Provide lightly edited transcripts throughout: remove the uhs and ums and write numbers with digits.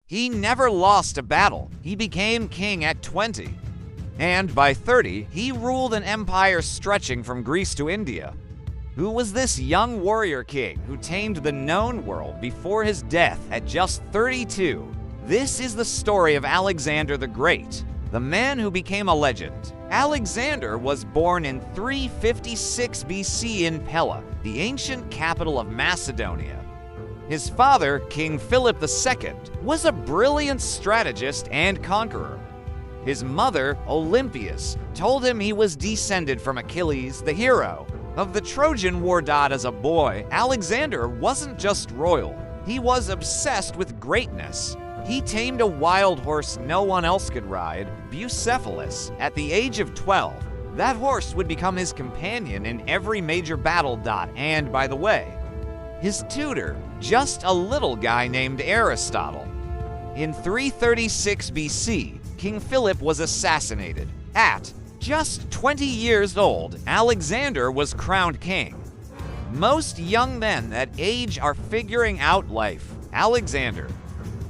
He never lost a battle. He became king at 20. And by 30, he ruled an empire stretching from Greece to India. Who was this young warrior king who tamed the known world before his death at just 32? This is the story of Alexander the Great, the man who became a legend. Alexander was born in 356 BC in Pella, the ancient capital of Macedonia. His father, King Philip II, was a brilliant strategist and conqueror. His mother, Olympias, told him he was descended from Achilles, the hero of the Trojan War. As a boy, Alexander wasn't just royal, he was obsessed with greatness. He tamed a wild horse no one else could ride, Bucephalus, at the age of 12. That horse would become his companion in every major battle. And by the way, his tutor, just a little guy named Aristotle. In 336 BC, King Philip was assassinated. At just 20 years old, Alexander was crowned king. Most young men that age are figuring out life. Alexander,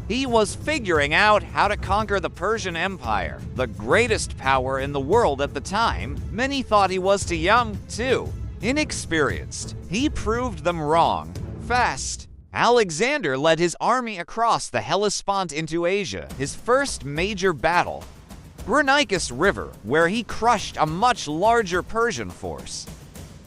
he was figuring out how to conquer the Persian Empire, the greatest power in the world at the time. Many thought he was too young, too inexperienced. He proved them wrong. Fast. Alexander led his army across the Hellespont into Asia, his first major battle, Granicus River, where he crushed a much larger Persian force.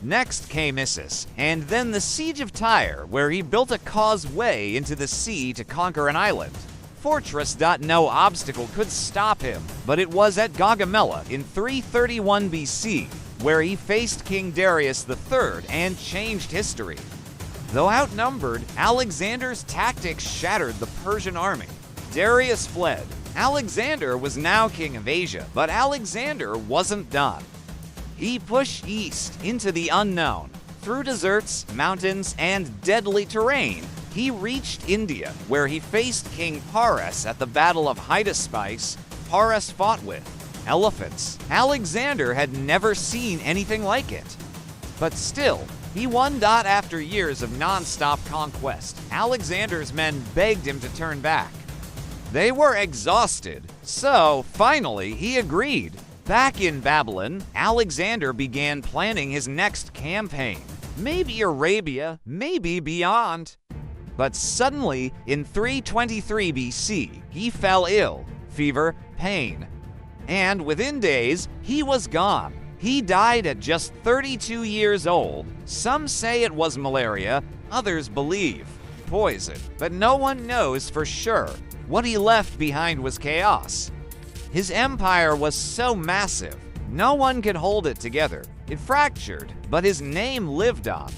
Next came Issus, and then the Siege of Tyre, where he built a causeway into the sea to conquer an island. Fortress. No obstacle could stop him, but it was at Gaugamela in 331 BC, where he faced King Darius III and changed history. Though outnumbered, Alexander's tactics shattered the Persian army. Darius fled. Alexander was now king of Asia, but Alexander wasn't done. He pushed east into the unknown. Through deserts, mountains, and deadly terrain, he reached India, where he faced King Paras at the Battle of Hydaspes. Paras fought with elephants. Alexander had never seen anything like it. But still, he won. After years of non-stop conquest, Alexander's men begged him to turn back. They were exhausted, so finally he agreed. Back in Babylon, Alexander began planning his next campaign. Maybe Arabia, maybe beyond. But suddenly, in 323 BC, he fell ill, fever, pain. And within days, he was gone. He died at just 32 years old. Some say it was malaria, others believe poison, but no one knows for sure. What he left behind was chaos. His empire was so massive, no one could hold it together. It fractured, but his name lived on.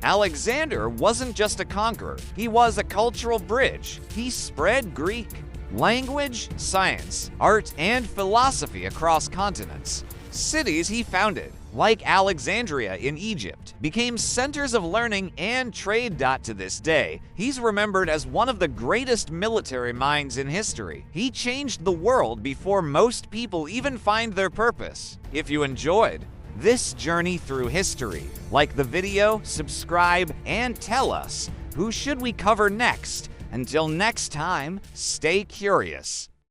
Alexander wasn't just a conqueror, he was a cultural bridge. He spread Greek language, science, art, and philosophy across continents. Cities he founded, like Alexandria in Egypt, became centers of learning and trade. To this day, he's remembered as one of the greatest military minds in history. He changed the world before most people even find their purpose. If you enjoyed this journey through history, like the video, subscribe, and tell us who should we cover next. Until next time, stay curious.